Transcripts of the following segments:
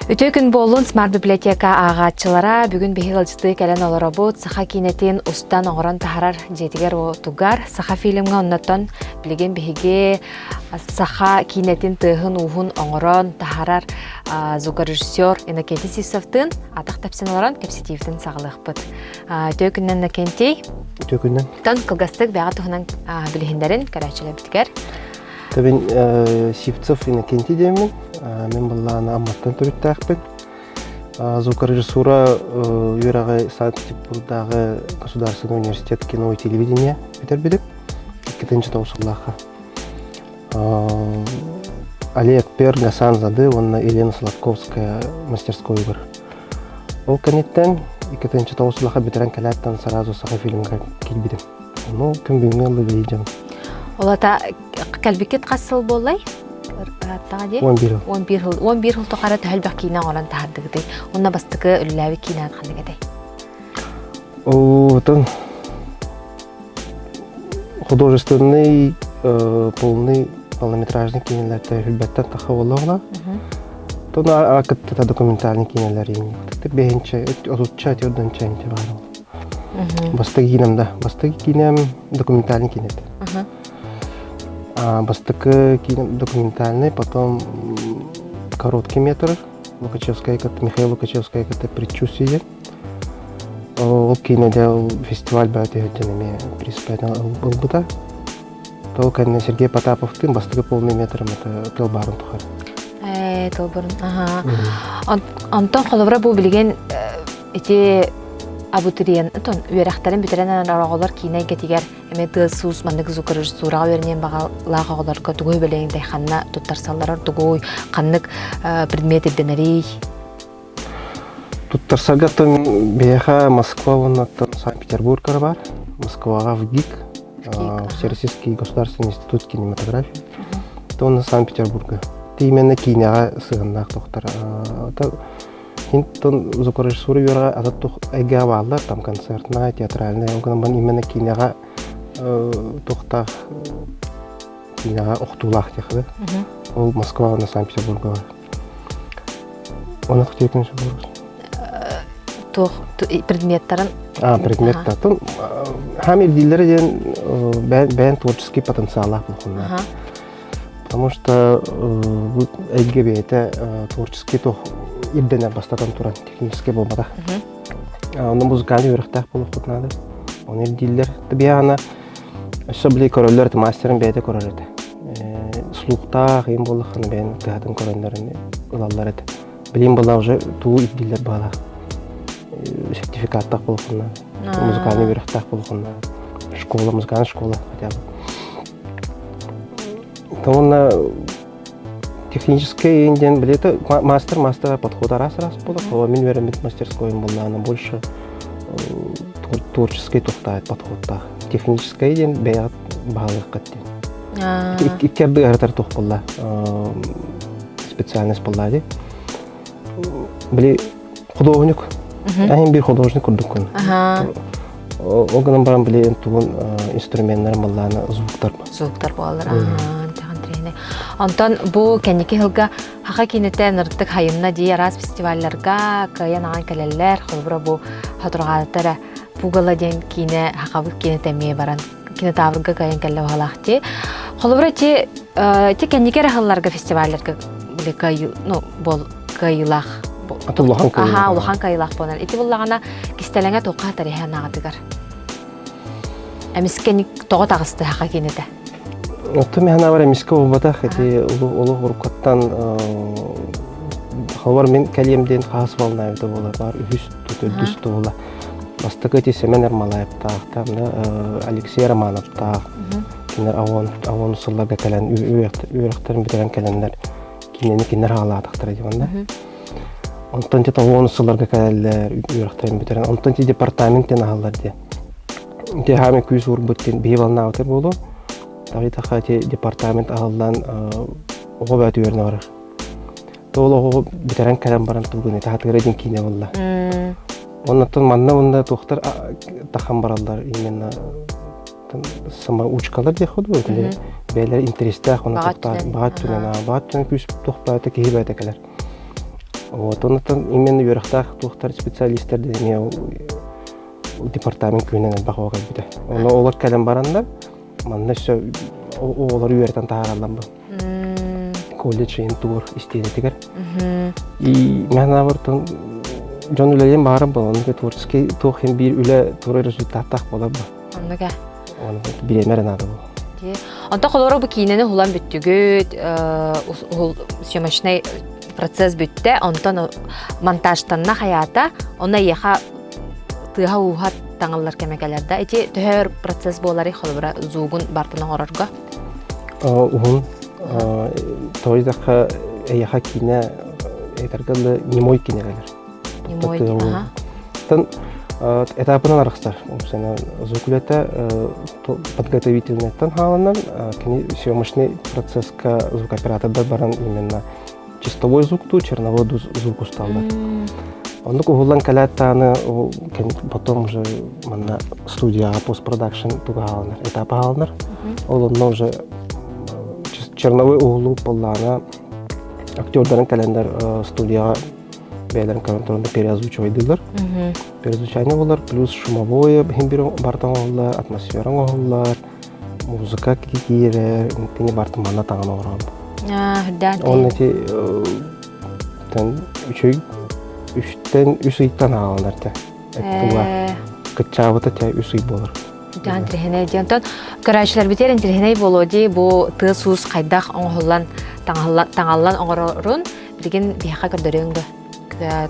Өтө күн болун Smart библиотека ағатчылара бүгін бейгілжіті кәлін оларабот саха кинетин устан оғыран тахарар жетігер о тугар саха фильмға оннаттан білген бейге саха кинетин тыхын ухун оғыран тахарар звукорежиссер Иннокентий Сисовтын атақ тапсын оларан кепсетивтін сағылық бұд. Өтө күннен Иннокентий? Өтө күннен. Тон кылгастық бәға тұхынан білгендерін кәрәчілі біткер. Табин Сивцов Иннокентий деймін. Мен бұлланы амматтан түріттәқпін. Звукорежиссура үйрағы Санкт-Петербургдағы Государственный университет кино и телевидения бітірбедік. 2-ші таусыллаға. Олег Пер, Гасан Зады, онна Елена Сладковская мастерской бар. Ол кәнеттен 2-ші таусыллаға бітірен кәләттен саразу саға фильмға келбедім. Ну, кім беймелі бейдем. Олата кәлбекет қасыл болай? 11 жыл тоқары тәлбәқ кейінен олан тағардығы. Онна бастығы үліләві кейінен атқандығы дей? Отын художественный, полный, полнометражный кейінелерді үлбәттен тақы олығына. Тоны ақытта документальный кейінелер ең. Бәйінші, отутча, өтірдінші әнте бағарым. Бастығы кейінемді. Бастығы кейінем документальный кейінеді. Бастыкы документальный, потом короткий метр, Михаил Лукачевская предчувствие. Ол кинеде фестиваль бәте өтенеме приспәтен албыта. Тол кәнне Сергей Потаповтың бастыкы полный метром это Телбарын тұхар. Телбарын, Антон қолыбыра бұл білген эти абутуриен, үйерақтарын бітерен арағалар кейінай кетігер әмеді сұс мандығы звукорежиссураға өрінен бағалағы оғаларға түгөй бөлегіндей қанна тұттарсаларар түгөй қаннық предмет еденерей. Тұттарсалға тұн бейеға Москва, Санкт-Петербургар бар. Москваға в ГИК, Всероссийский государственный институт кинематографии. Тұны Санкт-Петербурга. Именно кейінеға сығындақ тоқтар. Хинтон звукорежиссуры юрга атат эге балдар там концертная, театральная, оган именно кинега тохтах кинега охтулах техде. Ол Москва, на Санкт-Петербург. Он охтекин шубург. Тох предметтарын. Предметтар. Тон хамир дилдер ден бен творческий потенциал булхунна. Потому что эге бете творческий тох идене бастатан туран технический болмада. Оны музыкальный үйрақтақ болып құтынады. Оны елдейлер. Табияна особли короллер мастерын бәйді короллер еді. Слухтақ ең болыққаны бәйін тұғатын короллерін ұлалар еді. Білейін бола уже туы елдейлер бағала. Сертификаттақ болып құтынады. Музыкальный үйрақтақ болып құтынады. Школа, музыкальный школа. Оны техническая индиан билеты мастер подхода раз было, мен веримит мастерской была, больше творческий подход. Техническая индиан беят балых каттен. Иккерды гартар тух была специальность была ди. Били художник, бир художник курдукун. Оганан баран били инструменттер была звуктар. Звуктар балар. Антон бұл кәнеке хылға хақа кенеттен ұрттық хайымна дей араз фестивальларға каян аған кәлелер құлбыра бұл хатырғалықтары бұғыла ден кейіне хақабық кенеттәмей баран кенетавырға каян кәлі ғалақ де. Құлбыра те кәнеке рахылларға фестивальларға бұл кайылақ. Улахан кайылақ болар. Еті бұллағана кестеліңе тоқа тарихи нағадығар. Әміз кәнек тоға тағысты хақа кенеті. Отто механа бар эмиске болбатах, эти улы урукаттан халвар мен кәлемден қағыс балына өті бола бар, үз бола. Бастықы эти Семен Ермолаевтақ, Алексей Романовтақ, кинер ауын ұсылларға кәлен, үйрақтарын бітірен кәленлер, кинер ғаладықтыр едіванда. Онтан те ауын ұсылларға кәлелер, үйрақтарын бітірен, онтан те департаменттен ағалар де. Те хами күйіз ұрбыттен бейбалына өтер болу. Тавита хати департамент ағылдан оғы бәті өріне барар. Тоғыл оғы бітерен кәлем баран тұлғын еті хатығыр еден кейіне болла. Оннаттан манна онда тоқтар таққан баралдар. Именно сама учкалар де ходу өтілі. Бәйлер интересті ақ оны тоқтар. Бағат түнен күйісіп тоқ бәті кейі бәті кәлер. Вот, онтон именно юрахтах тухтар специалисттер дене департамент күнен бахуга бите. Оны олар калем барандар. Манда все олар үйрәтән тааралдан бу. Колледж тур истедетигер. И мен авыртын Жон үлелен барым бұл, оны творческий тухин бир үле туры результаттах бола бу. Оннага. Оны биремерен ады бу. Онта холора бу кийнени хулан бүттүгөт, съемочный процесс бүтте, онтон монтажтанна хаята, онна яха тыга ухат таңаллар кемекелерде. Эти төһөр процесс болары холора зугун бартына орорго. Ухун тойдаха яха кине этергеле немой кинелер. Немой, ага. Тан этапынан аракстар. Сена зукулета подготовительный тан халанан, кини съемочный процесска звукооператорда баран именно чистовой звукту, черновой звук усталда. Он угулан калятаны, потом уже манна студия постпродакшн тугалнар, этап халнар. Он уже черновой углу поллана актердарын календар студия бәләрен контролда переозвучивайдылар. Переозвучание олар, плюс шумовое бир бартан олар, атмосфера олар, музыка кирер, тени бартан мана тагын орам. Да. Он эти үчтен үс ыйттан алгандар те. Эттуга кычабыта те үс ый болар. Жан трехне жантан карачлар битерен трехне болоди бу тысус кайдах оңголлан таңаллан оңорорун билген бияка көрдөрөңгө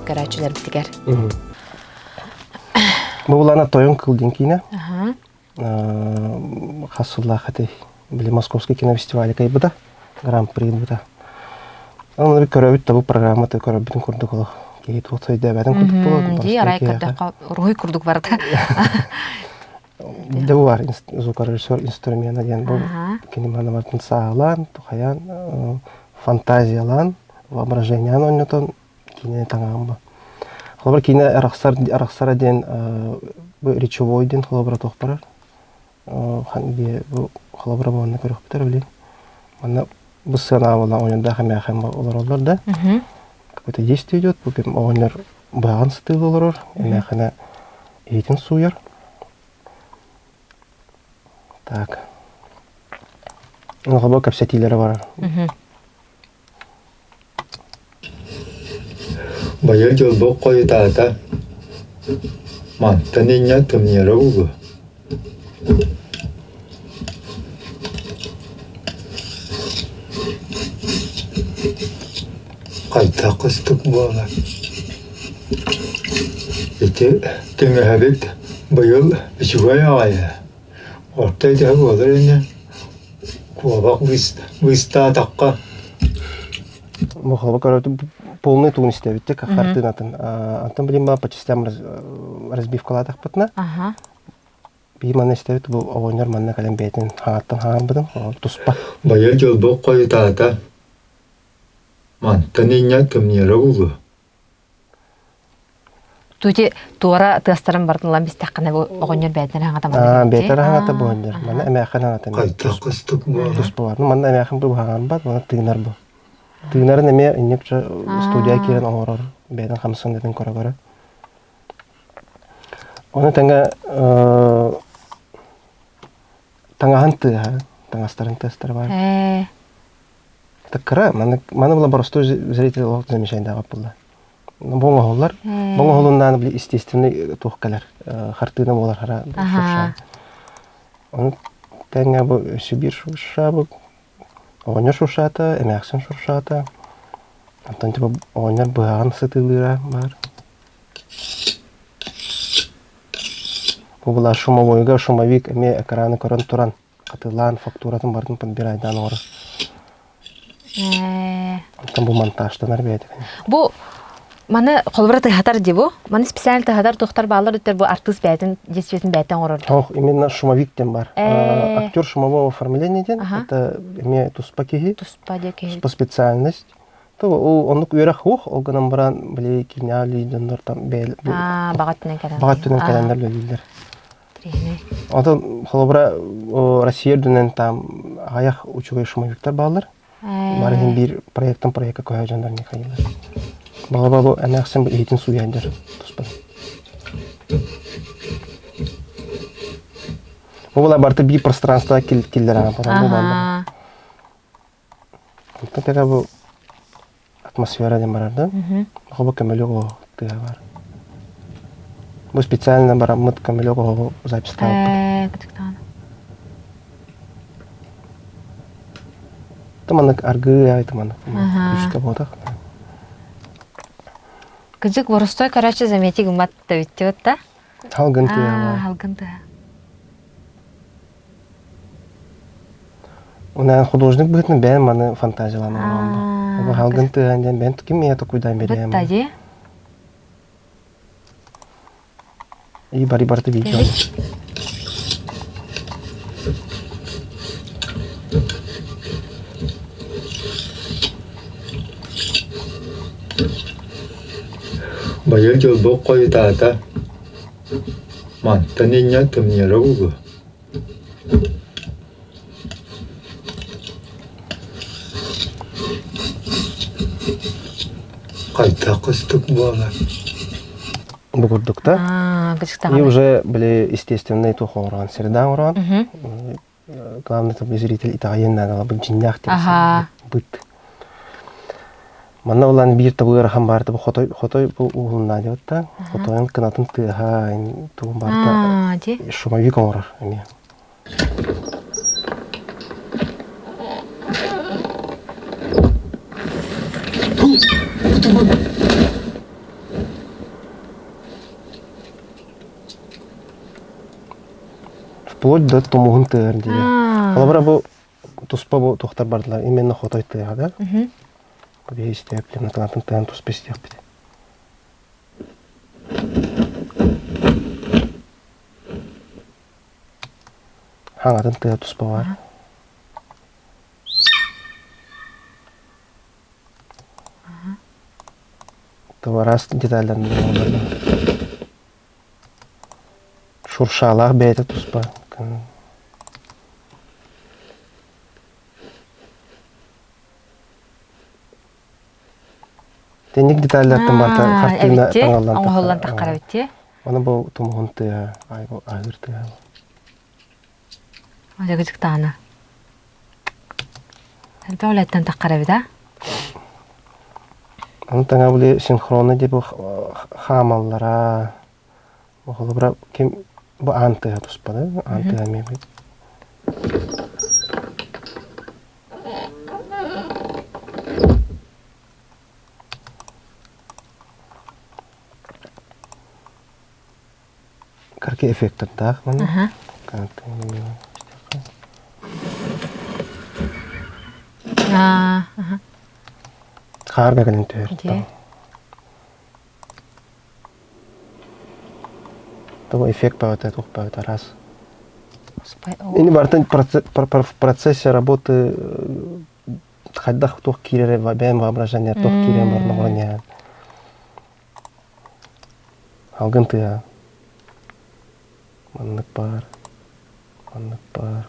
карачлар битигер. Бу булана тоюн кылдын кине. Хасулла хати били Московский кинофестиваль кайбыда гран-при буда. Аны көрөбүт табу программаты көрөбүтүн курдук ол. Кейт отойда бәден курдук болот. Ди арай кырдакка рухи курдук барда. Да бар звукорежиссер инструмент деген бу кинематографтын саалан, тухаян, фантазиялан, воображениялан ойнотон кине таңаган бу. Холбар кине араксара ден речевой ден холбар тохпарар. Хан бе бу холбар болны көрөк битер билем. Мана бу сцена бола ойнда хам олар да. Какое-то действие идет, бу ойнер баган стыл олар, механа эйтин суяр. Так. Ну, глубоко вся тилера вара. Баяр жолбок кой таата. Мантаныня тымнера угу. Кайта кыстык буала. Ите теңәһәбет быйыл ишугай ая. Ортайда боларыны куабак выста такка. Мохлоба короче полный тун истебитте картинатын. Антон билим по частям разбивкалатах патна. Ага. Биман истебит бу ойнер манна калем бетин хаттан хаан бидин туспа. Баяр жолбок кой таата. Мантаныня тымнера угу. Тути туара тастарым бартылан biz таққана оғынер бәдінер аңата мана. Бетер аңата бұғынер. Мана әмәқын аңата. Кайта кыстык буала. Туспа бар. Мана әмәқын бұл хаған бат, мана тыгынар бұл. Тыгынарын әме инекче студия керен оңорор. Бәдін қамсын дедін кора-кора. Оны тәңі таңахан тыға, таңастарын тестер бар. Так кара, мана была простой зритель олық замешайындағы бұлда. Боңа холлар. Боңа холлундан били естественный тухкалар. Хартына болар хара шуша. Он тәңә бу Сибир шуша бу. Оңа шушата, эмәксен шушата. Антон тип оңа баган сытылыра бар. Бу була шумовойга, шумовик эме экраны көрөн туран. Катылан фактуратын бардын подбирайдан ора. Антон бу монтаждан арбайды. Бу маны холбара тыхатар дебу, маны специаль тыхатар тохтар балар өтер бу артист бәйтін, десветин бәйтін орыр. Ох, именно шумовиктен бар. Актер шумового оформления ден, это имеет туспа кеги, туспа специальность. То он уйрах ух, олганан баран, бли киняли, дендор там бәйл. Багаттынан календар. Багаттынан календар лөлілер. Ото холбара Россия дүнен там аяқ учугай шумовиктар балар. Барыгын бир проекттан проектка көйә жандар не кайылар. Баба бу анаксын бу эйтин суяндыр. Туспа. Була барты би пространство киллер ага барам бу банда. Тәгә бу атмосфера дем барда. Баба камелего тәгә бар. Бу специально барам мыт камелего запись тап. Таманак аргы айтман. Иште бодак. Кыжык воростой короче замети гымат тавитте да? Халгын тәгә. Халгын да. Унан художник бытны бән маны фантазияланы алды. Бу халгын тәгәндән бән ким я тукуйдан берем. Беттади. И бари барты видео. Bayıl jol bok koyu taata. Man, taninya temnya rawu. Kayta kıstık bu ala. Бу курдук та. Кыжык И таган. уже были естественные тухоран, среда уран. Главный там зритель итаген надо бы джиннях быт. Манна улан бир табы рахам барты бу хотой бу угулна деп та. Хотойн кынатын тыга ту барта. Ди. Шумовик орар эми. Вплоть до тумугун тыгар диye. Алабара бу туспа бу тохтар бардылар. Именно хотой тыга да. Бу бейсте плена кынатын тыган туспа истеп бит. Хаңатын тыга туспа бар. Товарас детальдерин алды. Шуршалах бейте туспа. Тенник детальдерден барта картина таңалдан. Аңголлан таккара битти. Аны бу тумугун тыга, айгыр тыга. Ада кыжык тагана. Дәүләттән таккара бита. Аны таңа буле синхронно деп хамаллара. Бу бра кем бу анты туспа да, анты ами. Какие эффекты так, мана? Харга галин төр. Того эффект паута тух паута раз. Ini berarti в процессе работы хаддах тух кире вабем воображение тух кире марногоня. Алгын тыя. Маннык бар. Маннык бар.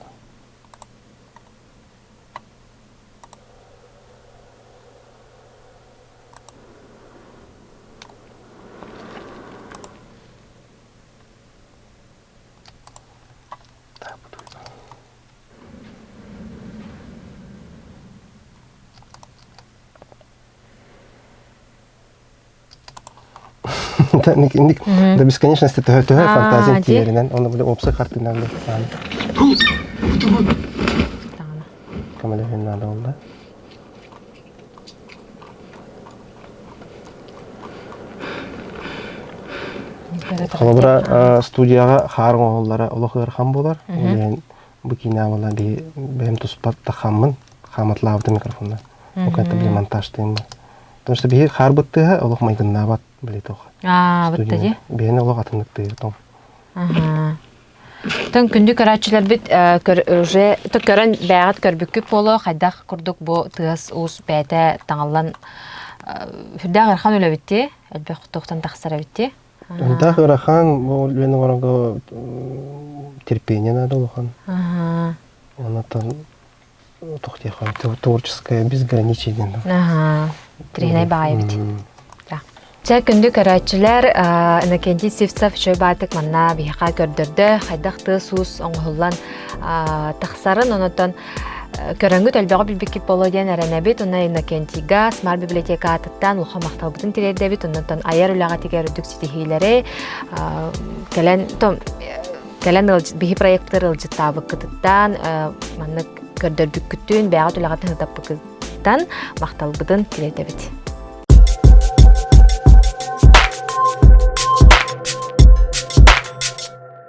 До бесконечности фантазия терянен, он был опция картина для фан. Камера надо он да. Халабра студияга харың оғылдары олықыр хам болар. Мен бұл кина бола бәйім тұспат та хамын, хаматлавды микрофонда. Оқайты біле монтаждың ба. Потому что бейі хар бұттыға олық майгынна бат біле тоқ. Бұтты де? Бейіні олық атындықты том. Тон күнді көрәтшілер біт уже көрін бәғат көрбіккі болу, қайдақ күрдік бұл тығыз ұз бәйті таңалан хүрдәғ әрхан өлі бітті, әлбәқ тоқтан тақсара бітті. Да, Рахан, він воронго терпение надо лохан. Она там творческое безграничение. Тригнай баевить. Ча күндү көрәчүләр Иннокентий Сивцев чөбатык манна бихака көрдөрдө хайдахты сус оңхуллан тахсарын онотон көрөнгүт өлбөгө билбекип боло диэн эренебит уна Иннокентийга Смарт библиотека атыттан улха макталбытын тирердебит онотон аяр үлага тигер үдүк ситихилери келен бихи проекттер ылжыттабы кытыттан манны көрдөрдүк күттүн бягат үлага тыгытаппыкытан макталбытын тирердебит.